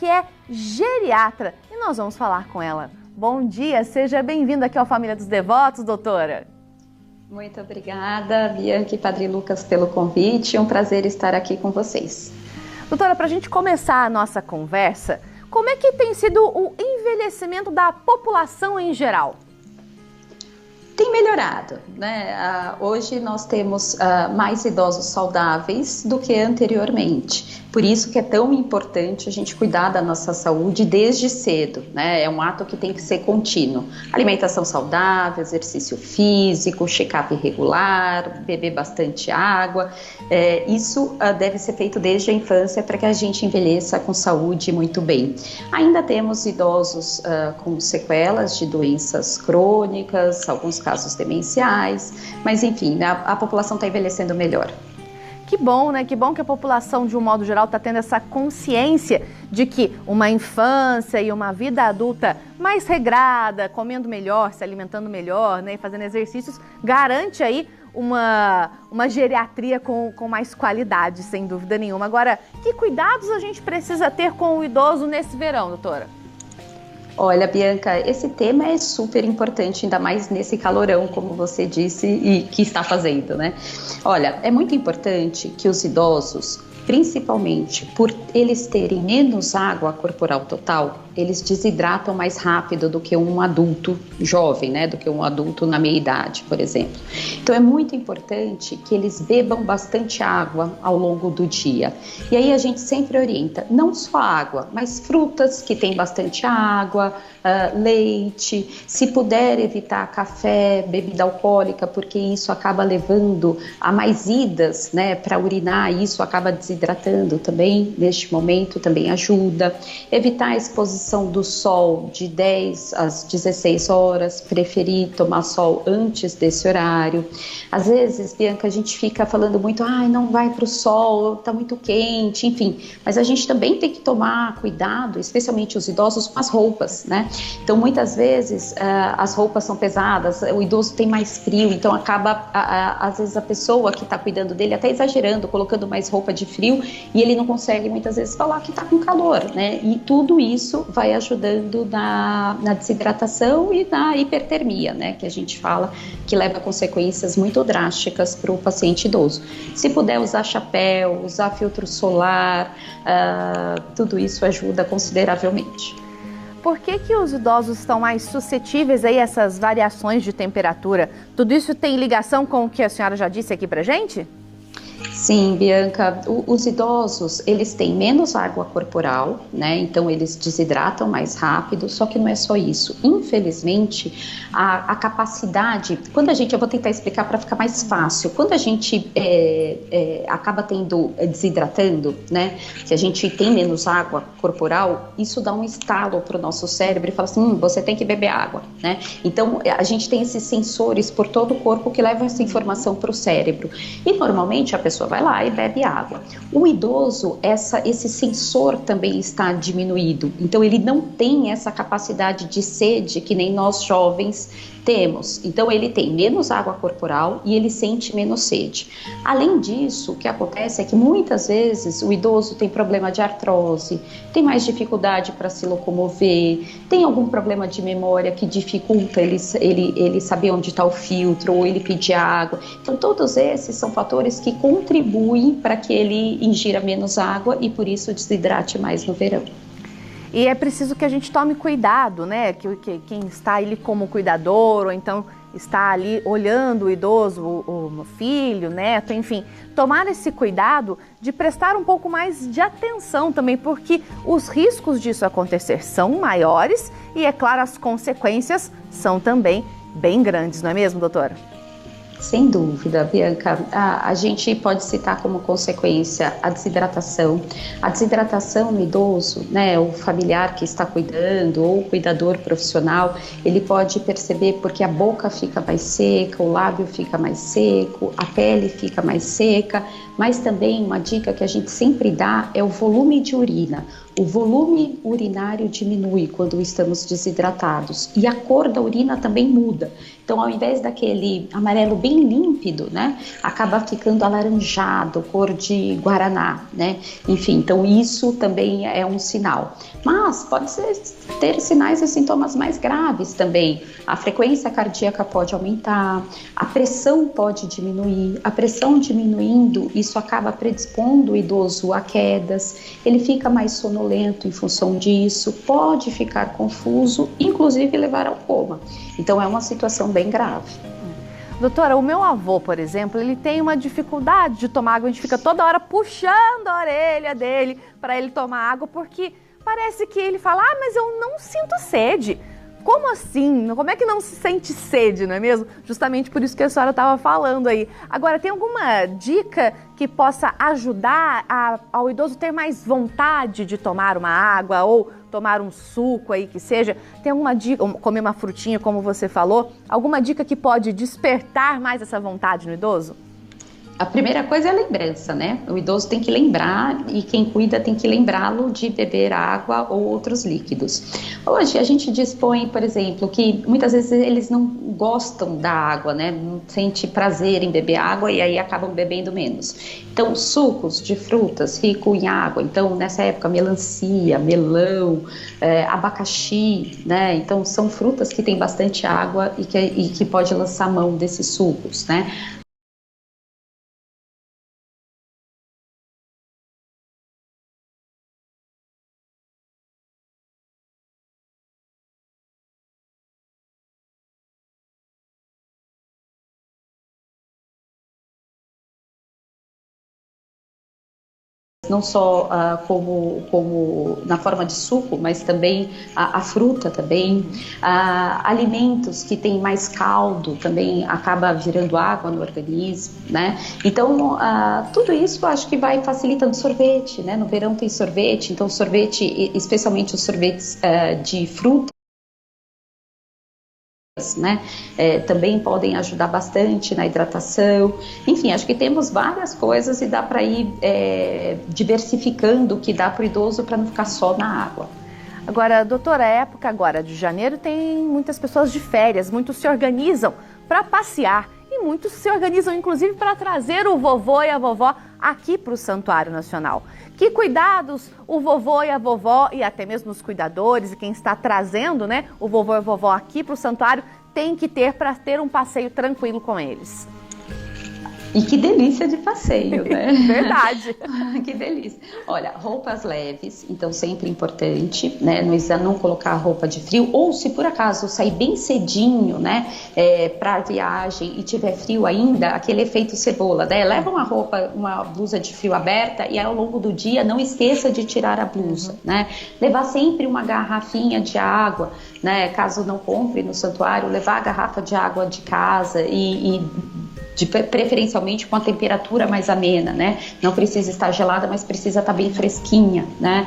que é geriatra, e nós vamos falar com ela. Bom dia, seja bem-vinda aqui ao Família dos Devotos, doutora. Muito obrigada, Bianca e Padre Lucas, pelo convite. É um prazer estar aqui com vocês. Doutora, para a gente começar a nossa conversa, como é que tem sido o envelhecimento da população em geral? Tem melhorado, né? Hoje nós temos mais idosos saudáveis do que anteriormente. Por isso que é tão importante a gente cuidar da nossa saúde desde cedo, né? É um ato que tem que ser contínuo. Alimentação saudável, exercício físico, check-up regular, beber bastante água. Isso deve ser feito desde a infância para que a gente envelheça com saúde muito bem. Ainda temos idosos com sequelas de doenças crônicas, alguns casos demenciais, mas enfim, a população está envelhecendo melhor. Que bom, né? Que bom que a população, de um modo geral, está tendo essa consciência de que uma infância e uma vida adulta mais regrada, comendo melhor, se alimentando melhor, né, e fazendo exercícios, garante aí uma geriatria com mais qualidade, sem dúvida nenhuma. Agora, que cuidados a gente precisa ter com o idoso nesse verão, doutora? Olha, Bianca, esse tema é super importante, ainda mais nesse calorão, como você disse, e que está fazendo, né? Olha, é muito importante que os idosos, principalmente por eles terem menos água corporal total, eles desidratam mais rápido do que um adulto jovem, né? Do que um adulto na meia idade, por exemplo. Então é muito importante que eles bebam bastante água ao longo do dia. E aí a gente sempre orienta, não só água, mas frutas que têm bastante água, leite, se puder evitar café, bebida alcoólica, porque isso acaba levando a mais idas, né, para urinar, e isso acaba desidratando também, neste momento também ajuda. Evitar a exposição do sol de 10 às 16 horas, preferir tomar sol antes desse horário. Às vezes, Bianca, a gente fica falando muito, não vai para o sol, tá muito quente, enfim, mas a gente também tem que tomar cuidado, especialmente os idosos, com as roupas, né? Então, muitas vezes, as roupas são pesadas, o idoso tem mais frio, então acaba, às vezes, a pessoa que está cuidando dele até exagerando, colocando mais roupa de frio, e ele não consegue, muitas vezes, falar que está com calor, né? E tudo isso vai ajudando na desidratação e na hipertermia, né? Que a gente fala que leva a consequências muito drásticas para o paciente idoso. Se puder usar chapéu, usar filtro solar, tudo isso ajuda consideravelmente. Por que os idosos estão mais suscetíveis a essas variações de temperatura? Tudo isso tem ligação com o que a senhora já disse aqui pra gente? Sim, Bianca, os idosos, eles têm menos água corporal, né? Então eles desidratam mais rápido, só que não é só isso. Infelizmente, a capacidade, eu vou tentar explicar para ficar mais fácil, quando a gente acaba desidratando, né? Que a gente tem menos água corporal, isso dá um estalo para o nosso cérebro e fala assim, você tem que beber água, né? Então a gente tem esses sensores por todo o corpo que levam essa informação para o cérebro. E normalmente a pessoa vai lá e bebe água. O idoso, esse sensor também está diminuído, então ele não tem essa capacidade de sede que nem nós jovens temos. Então ele tem menos água corporal e ele sente menos sede. Além disso, o que acontece é que muitas vezes o idoso tem problema de artrose, tem mais dificuldade para se locomover, tem algum problema de memória que dificulta ele saber onde está o filtro ou ele pedir água. Então todos esses são fatores que contribuem para que ele ingira menos água e por isso desidrate mais no verão. E é preciso que a gente tome cuidado, né? Que quem está ali como cuidador, ou então está ali olhando o idoso, o filho, neto, enfim, tomar esse cuidado de prestar um pouco mais de atenção também, porque os riscos disso acontecer são maiores e, é claro, as consequências são também bem grandes, não é mesmo, doutora? Sem dúvida, Bianca. A gente pode citar como consequência a desidratação. A desidratação no idoso, né, o familiar que está cuidando ou o cuidador profissional, ele pode perceber porque a boca fica mais seca, o lábio fica mais seco, a pele fica mais seca, mas também uma dica que a gente sempre dá é o volume de urina. o volume urinário diminui quando estamos desidratados e a cor da urina também muda. Então, ao invés daquele amarelo bem límpido, né, acaba ficando alaranjado, cor de guaraná, né? Enfim, então isso também é um sinal. Mas pode ter sinais e sintomas mais graves também. A frequência cardíaca pode aumentar, a pressão pode diminuir. A pressão diminuindo, isso acaba predispondo o idoso a quedas, ele fica mais sonolento em função disso, pode ficar confuso, inclusive levar ao coma. Então é uma situação bem grave. Doutora, o meu avô, por exemplo, ele tem uma dificuldade de tomar água, a gente fica toda hora puxando a orelha dele para ele tomar água, porque parece que ele fala, mas eu não sinto sede. Como assim? Como é que não se sente sede, não é mesmo? Justamente por isso que a senhora estava falando aí. Agora, tem alguma dica que possa ajudar ao idoso ter mais vontade de tomar uma água ou tomar um suco aí que seja? Tem alguma dica, comer uma frutinha, como você falou? Alguma dica que pode despertar mais essa vontade no idoso? A primeira coisa é a lembrança, né? O idoso tem que lembrar e quem cuida tem que lembrá-lo de beber água ou outros líquidos. Hoje a gente dispõe, por exemplo, que muitas vezes eles não gostam da água, né? Não sente prazer em beber água e aí acabam bebendo menos. Então, sucos de frutas rico em água. Então, nessa época, melancia, melão, abacaxi, né? Então, são frutas que têm bastante água e que pode lançar mão desses sucos, né? Não só como na forma de suco, mas também a fruta também, alimentos que têm mais caldo também acaba virando água no organismo, né? Então, tudo isso acho que vai facilitando. Sorvete, né? No verão tem sorvete, então sorvete, especialmente os sorvetes de fruta, né? Também podem ajudar bastante na hidratação. Enfim, acho que temos várias coisas e dá para ir diversificando o que dá para o idoso para não ficar só na água. Agora, doutora, a época agora de janeiro tem muitas pessoas de férias, muitos se organizam para passear e muitos se organizam inclusive para trazer o vovô e a vovó aqui para o Santuário Nacional. Que cuidados o vovô e a vovó e até mesmo os cuidadores e quem está trazendo, né, o vovô e a vovó aqui para o santuário tem que ter para ter um passeio tranquilo com eles? E que delícia de passeio, né? Verdade. Que delícia. Olha, roupas leves, então sempre importante, né? Não colocar roupa de frio, ou se por acaso sair bem cedinho, né? Para a viagem e tiver frio ainda, aquele efeito cebola, né? Leva uma blusa de frio aberta e ao longo do dia não esqueça de tirar a blusa, né? Levar sempre uma garrafinha de água, né? Caso não compre no santuário, levar a garrafa de água de casa preferencialmente com a temperatura mais amena, né? Não precisa estar gelada, mas precisa estar bem fresquinha, né?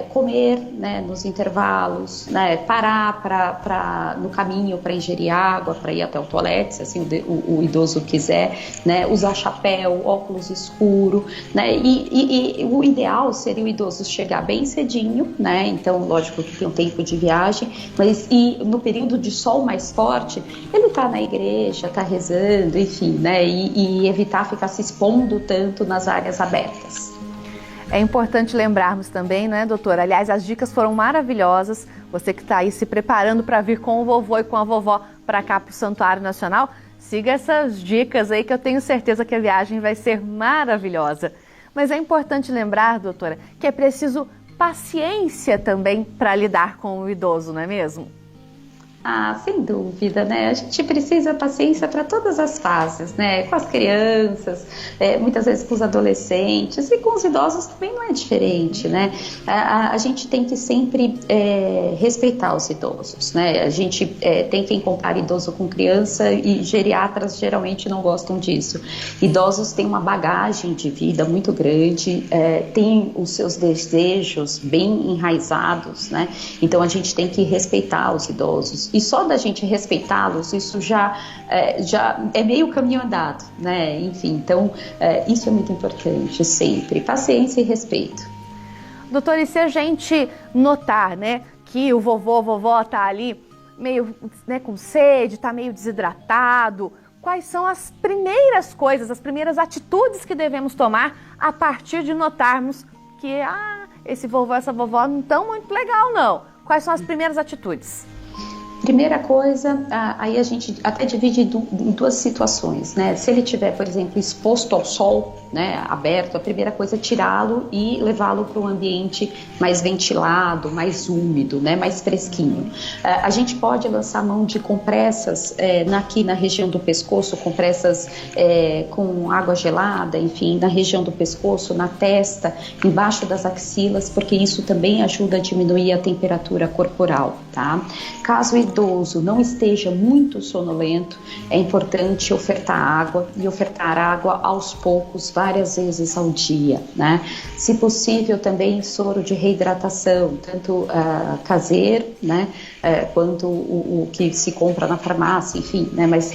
Comer, né, nos intervalos, né? Parar no caminho para ingerir água, para ir até o toalete, se assim o idoso quiser, né? Usar chapéu, óculos escuro, né? E o ideal seria o idoso chegar bem cedinho, né? Então, lógico que tem um tempo de viagem, mas no período de sol mais forte, ele está na igreja, está rezando, enfim, né? E evitar ficar se expondo tanto nas áreas abertas. É importante lembrarmos também, né, doutora? Aliás, as dicas foram maravilhosas. Você que está aí se preparando para vir com o vovô e com a vovó para cá para o Santuário Nacional, siga essas dicas aí que eu tenho certeza que a viagem vai ser maravilhosa. Mas é importante lembrar, doutora, que é preciso paciência também para lidar com o idoso, não é mesmo? Sem dúvida, né? A gente precisa paciência para todas as fases, né? Com as crianças, muitas vezes com os adolescentes e com os idosos também não é diferente, né? A gente tem que sempre respeitar os idosos, né? A gente tem que encontrar idoso com criança e geriatras geralmente não gostam disso. Idosos têm uma bagagem de vida muito grande, têm os seus desejos bem enraizados, né? Então a gente tem que respeitar os idosos. E só da gente respeitá-los, isso já é meio caminho andado, né? Enfim, então isso é muito importante, sempre. Paciência e respeito. Doutora, e se a gente notar, né, que o vovô, vovó tá ali meio, né, com sede, tá meio desidratado, quais são as primeiras coisas, as primeiras atitudes que devemos tomar a partir de notarmos que esse vovô, essa vovó não estão muito legal, não? Quais são as primeiras atitudes? Primeira coisa, aí a gente até divide em duas situações, né? Se ele estiver, por exemplo, exposto ao sol, né, aberto, a primeira coisa é tirá-lo e levá-lo para um ambiente mais ventilado, mais úmido, né, mais fresquinho. A gente pode lançar mão de compressas aqui na região do pescoço, compressas com água gelada, enfim, na região do pescoço, na testa, embaixo das axilas, porque isso também ajuda a diminuir a temperatura corporal, tá? Caso o idoso não esteja muito sonolento, é importante ofertar água e ofertar água aos poucos, várias vezes ao dia, né? Se possível também soro de reidratação, tanto caseiro, né, quanto o que se compra na farmácia, enfim, né, mas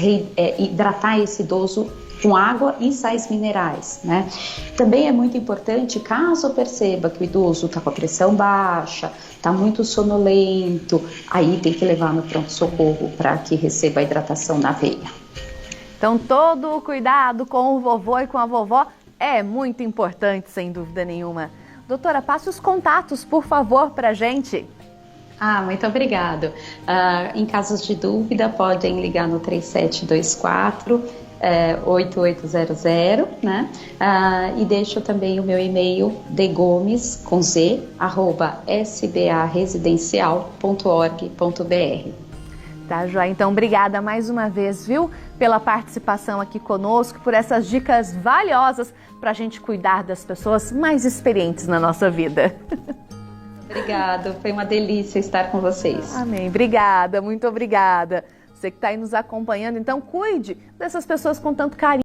hidratar esse idoso com água e sais minerais, né? Também é muito importante, caso perceba que o idoso está com a pressão baixa, está muito sonolento, aí tem que levar no pronto-socorro para que receba a hidratação na veia. Então, todo o cuidado com o vovô e com a vovó é muito importante, sem dúvida nenhuma. Doutora, passe os contatos, por favor, para a gente. Muito obrigado. Em casos de dúvida, podem ligar no 3724 8800, né? E deixo também o meu e-mail degomes, com z, @sbaresidencial.org.br. Tá, Joia? Então, obrigada mais uma vez, viu, pela participação aqui conosco, por essas dicas valiosas para a gente cuidar das pessoas mais experientes na nossa vida. Obrigada, foi uma delícia estar com vocês. Amém, obrigada, muito obrigada. Você que está aí nos acompanhando, então cuide dessas pessoas com tanto carinho.